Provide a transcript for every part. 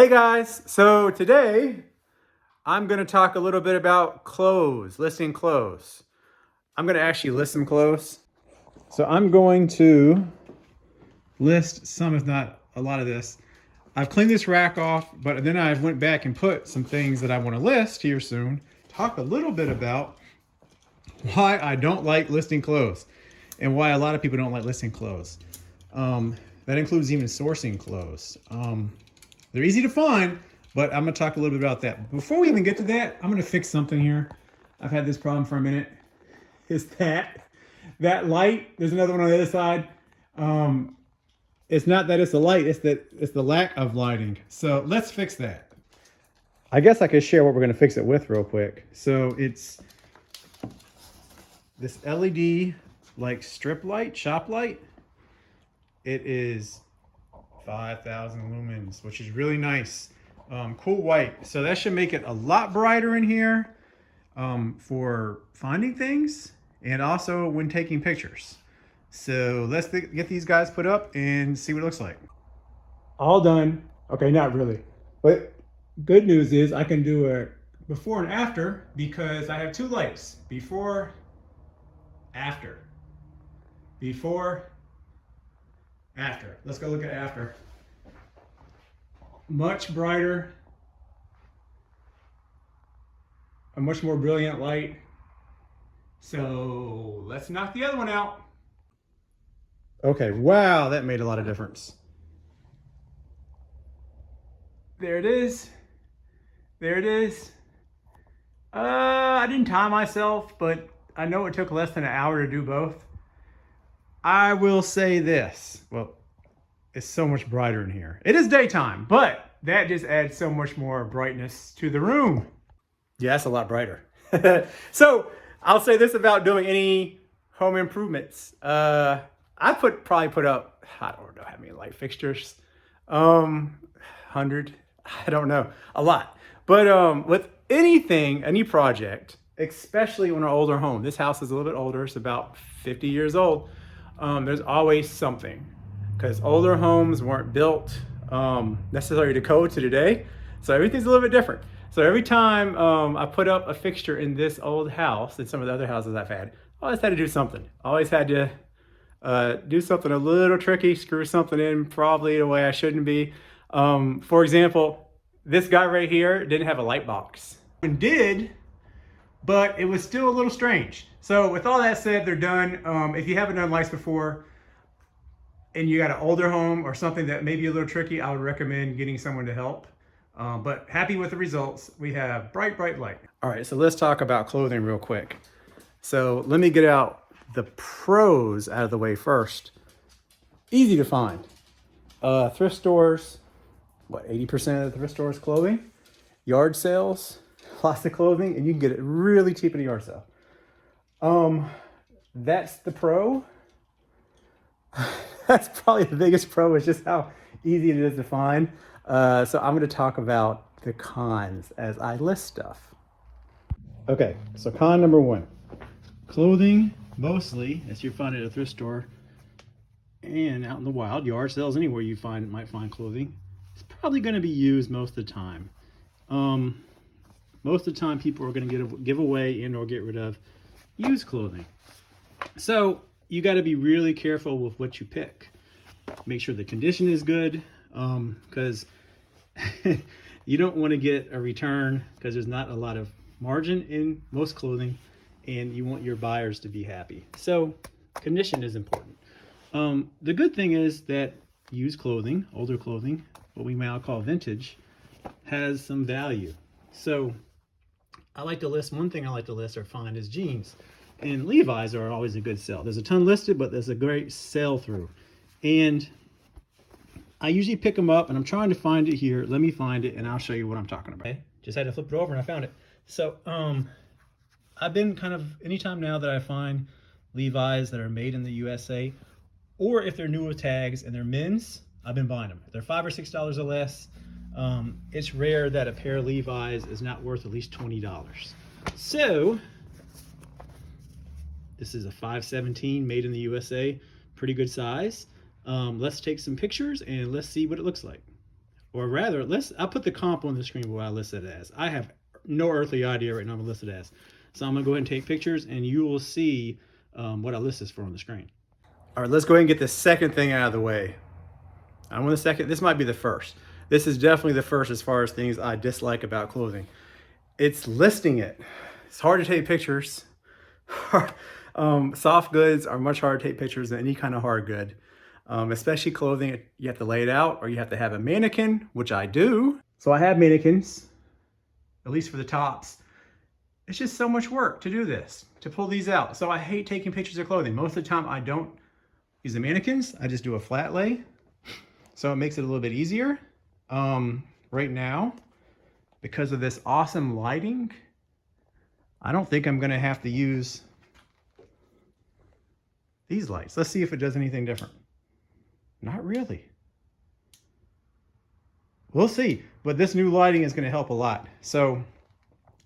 Hey guys, so today I'm going to talk a little bit about clothes, listing clothes. I'm going to actually list some clothes. So I'm going to list some, if not a lot of this. I've cleaned this rack off, but then I went back and put some things that I want to list here soon. Talk a little bit about why I don't like listing clothes and why a lot of people don't like listing clothes. That includes even sourcing clothes. They're easy to find, but I'm going to talk a little bit about that. Before we even get to that, I'm going to fix something here. I've had this problem for a minute. Is that light? There's another one on the other side. It's not that it's the light, it's the lack of lighting. So let's fix that. I guess I could share what we're going to fix it with real quick. So it's this LED like strip light, shop light. It is 5,000 lumens, which is really nice. Cool white. So that should make it a lot brighter in here for finding things and also when taking pictures. So let's get these guys put up and see what it looks like. All done. Okay, not really. But good news is I can do a before and after because I have two lights. Before, after. Before, after. Let's go look at after. Much brighter, a much more brilliant light. So let's knock the other one out. Okay, wow, that made a lot of difference. There it is. There it is. I didn't time myself, but I know it took less than an hour to do both. I will say this. Well, it's so much brighter in here. It is daytime, but that just adds so much more brightness to the room. Yeah, that's a lot brighter. So I'll say this about doing any home improvements. I probably put up, I don't know how many light fixtures, 100, I don't know, a lot. But with anything, any project, especially when an older home, this house is a little bit older, it's about 50 years old. There's always something because older homes weren't built necessarily to code to today. So everything's a little bit different. So every time I put up a fixture in this old house and some of the other houses I've had, I always had to do something. I always had to do something a little tricky, screw something in probably the way I shouldn't be. For example, this guy right here didn't have a light box. It did, but it was still a little strange. So with all that said, they're done. If you haven't done lights before and you got an older home or something that may be a little tricky, I would recommend getting someone to help. But happy with the results. We have bright, bright light. All right, so let's talk about clothing real quick. So let me get out the pros out of the way first. Easy to find. Thrift stores, what, 80% of the thrift stores clothing? Yard sales, lots of clothing, and you can get it really cheap at a yard sale. That's the pro. That's probably the biggest pro, is just how easy it is to find. So I'm going to talk about the cons as I list stuff. Okay, so con number one. Clothing, mostly, as you find at a thrift store and out in the wild, yard sales, anywhere you might find clothing, it's probably going to be used most of the time. Most of the time people are going to give away and or get rid of used clothing. So you got to be really careful with what you pick. Make sure the condition is good, because you don't want to get a return because there's not a lot of margin in most clothing, and you want your buyers to be happy. So condition is important. The good thing is that used clothing, older clothing, what we might call vintage, has some value. So one thing I like to list or find is jeans. And Levi's are always a good sell. There's a ton listed, but there's a great sell through. And I usually pick them up, and I'm trying to find it here. Let me find it, and I'll show you what I'm talking about. Okay. Just had to flip it over, and I found it. So I've been anytime now that I find Levi's that are made in the USA, or if they're newer tags and they're men's, I've been buying them. If they're $5 or $6 or less, it's rare that a pair of Levi's is not worth at least $20. So this is a 517 made in the USA, pretty good size. Let's take some pictures and let's see what it looks like. or rather, I'll put the comp on the screen what I listed it as. I have no earthly idea right now what I listed it as. So I'm gonna go ahead and take pictures and you will see what I listed for on the screen. All right, let's go ahead and get the second thing out of the way. I want the second, this might be the first. This is definitely the first as far as things I dislike about clothing. It's listing it. It's hard to take pictures. Soft goods are much harder to take pictures than any kind of hard good. Especially clothing, you have to lay it out or you have to have a mannequin, which I do. So I have mannequins, at least for the tops. It's just so much work to do this, to pull these out. So I hate taking pictures of clothing. Most of the time I don't use the mannequins. I just do a flat lay. So it makes it a little bit easier. Right now, because of this awesome lighting, I don't think I'm gonna have to use these lights. Let's see if it does anything different. Not really. We'll see, but this new lighting is gonna help a lot. So,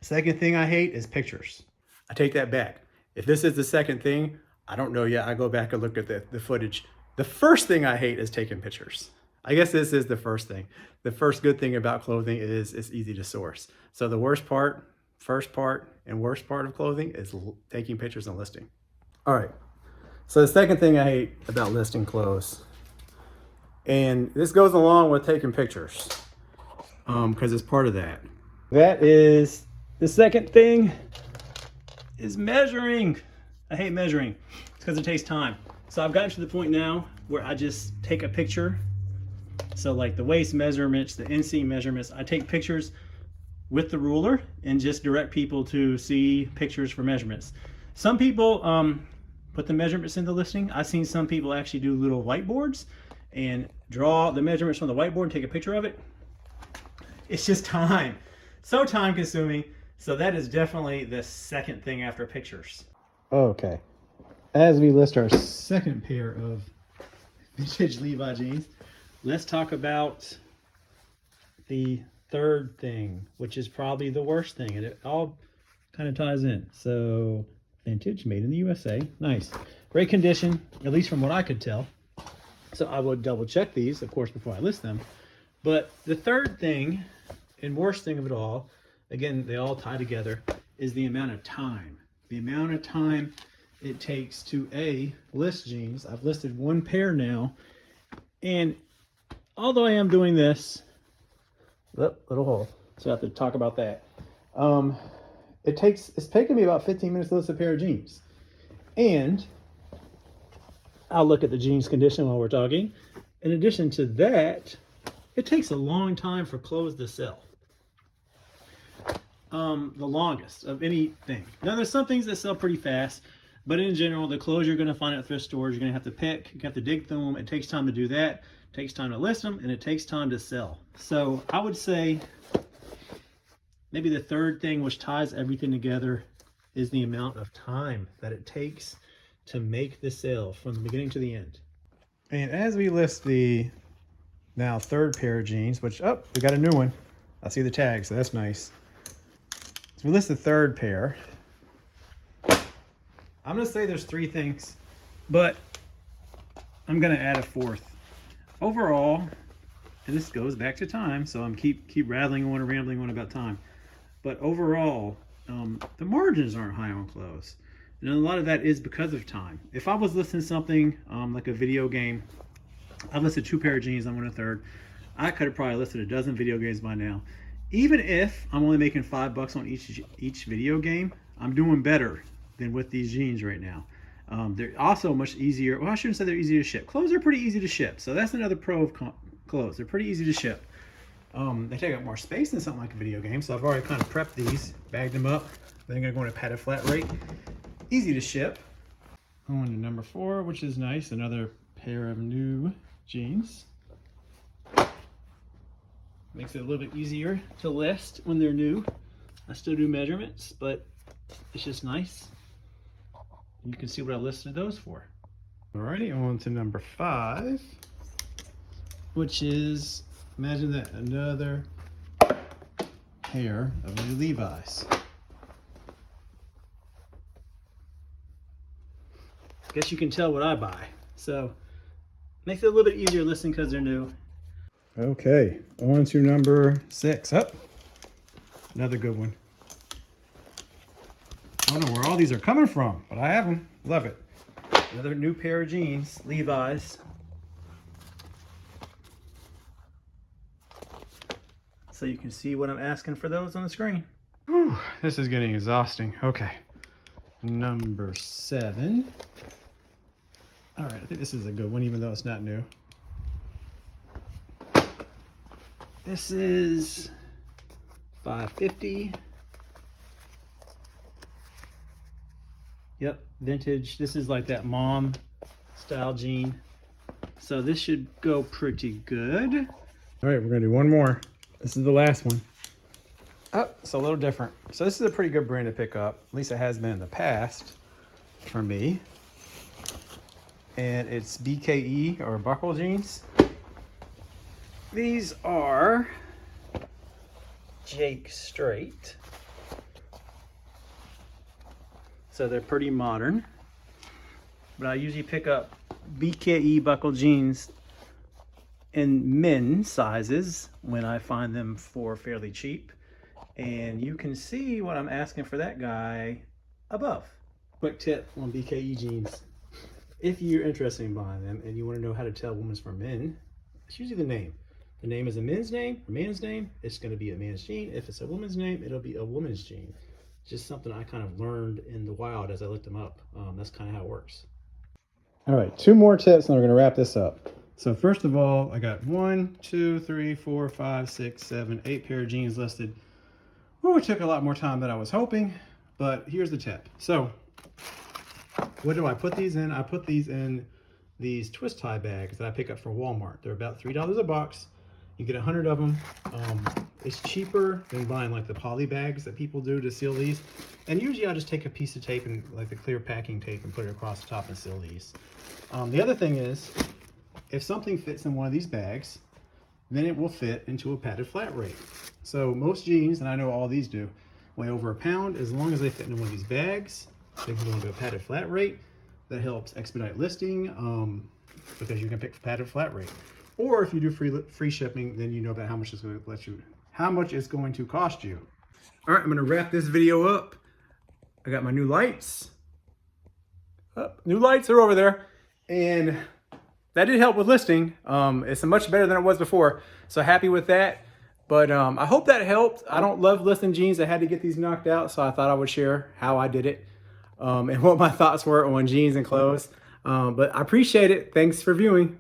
second thing I hate is pictures. I take that back. If this is the second thing, I don't know yet. I go back and look at the footage. The first thing I hate is taking pictures. I guess this is the first thing. The first good thing about clothing is it's easy to source. So the worst part, first part, and worst part of clothing is taking pictures and listing. All right, so the second thing I hate about listing clothes, and this goes along with taking pictures, because it's part of that. That is, the second thing is measuring. I hate measuring. It's because it takes time. So I've gotten to the point now where I just take a picture. So like the waist measurements, the inseam measurements, I take pictures with the ruler and just direct people to see pictures for measurements. Some people put the measurements in the listing. I've seen some people actually do little whiteboards and draw the measurements from the whiteboard and take a picture of it. It's just time. So time consuming. So that is definitely the second thing after pictures. Okay. As we list our second pair of vintage Levi jeans, let's talk about the third thing, which is probably the worst thing, and it all kind of ties in. So, vintage, made in the USA. Nice. Great condition, at least from what I could tell. So I would double check these, of course, before I list them. But the third thing, and worst thing of it all, again, they all tie together, is the amount of time. The amount of time it takes to list jeans. I've listed one pair now, and although I am doing this, little hole, so I have to talk about that. It's taken me about 15 minutes to list a pair of jeans. And I'll look at the jeans condition while we're talking. In addition to that, it takes a long time for clothes to sell. The longest of anything. Now there's some things that sell pretty fast, but in general, the clothes you're gonna find at thrift stores, you're gonna have to pick, you have to dig through them. It takes time to do that. It takes time to list them, and it takes time to sell. So I would say maybe the third thing which ties everything together is the amount of time that it takes to make the sale from the beginning to the end. And as we list the now third pair of jeans, which, oh, we got a new one. I see the tag, so that's nice. So we list the third pair. I'm gonna say there's three things, but I'm gonna add a fourth. Overall, and this goes back to time, so I'm keep rattling on and rambling on about time. But overall, the margins aren't high on clothes. And a lot of that is because of time. If I was listing something like a video game, I listed 2 pair of jeans, I'm on a third. I could have probably listed a dozen video games by now. Even if I'm only making $5 on each video game, I'm doing better than with these jeans right now. They're also much easier. Well, I shouldn't say they're easy to ship. Clothes are pretty easy to ship, so that's another pro of clothes. They're pretty easy to ship. They take up more space than something like a video game, so I've already kind of prepped these, bagged them up. Then I'm gonna go in a padded flat rate. Easy to ship. On to number 4, which is nice. Another pair of new jeans. Makes it a little bit easier to list when they're new. I still do measurements, but it's just nice. You can see what I listed those for. Alrighty, on to number 5, which is, imagine that, another pair of new Levi's. Guess you can tell what I buy. So makes it a little bit easier listening because they're new. Okay, on to number 6. Up. Another good one. I don't know where all these are coming from, but I have them. Love it. Another new pair of jeans, Levi's. So you can see what I'm asking for those on the screen. Whew, this is getting exhausting. Okay, number 7. All right, I think this is a good one, even though it's not new. This is $5.50. Yep, vintage. This is like that mom style jean. So this should go pretty good. All right, we're gonna do one more. This is the last one. Oh, it's a little different. So this is a pretty good brand to pick up. At least it has been in the past for me. And it's BKE or buckle jeans. These are Jake Straight. So they're pretty modern. But I usually pick up BKE buckle jeans in men's sizes when I find them for fairly cheap. And you can see what I'm asking for that guy above. Quick tip on BKE jeans. If you're interested in buying them and you want to know how to tell women's from men, it's usually the name. The name is a men's name or man's name, it's going to be a man's jean. If it's a woman's name, it'll be a woman's jean. Just something I kind of learned in the wild as I looked them up. That's kind of how it works. All right, 2 more tips and we're going to wrap this up. So first of all, I got 1, 2, 3, 4, 5, 6, 7, 8 pair of jeans listed. Ooh, it took a lot more time than I was hoping, but here's the tip. So what do I put these in? I put these in these twist tie bags that I pick up from Walmart. They're about $3 a box. You get 100 of them. It's cheaper than buying like the poly bags that people do to seal these. And usually I just take a piece of tape and like the clear packing tape and put it across the top and seal these. The other thing is, if something fits in one of these bags, then it will fit into a padded flat rate. So most jeans, and I know all these do, weigh over a pound. As long as they fit in one of these bags, they can go into a padded flat rate. That helps expedite listing because you can pick padded flat rate. Or if you do free shipping, then you know about how much it's going to cost you. All right, I'm going to wrap this video up. I got my new lights. New lights are over there, and that did help with listing. It's much better than it was before, so happy with that. But I hope that helped. I don't love listing jeans. I had to get these knocked out, so I thought I would share how I did it and what my thoughts were on jeans and clothes. But I appreciate it. Thanks for viewing.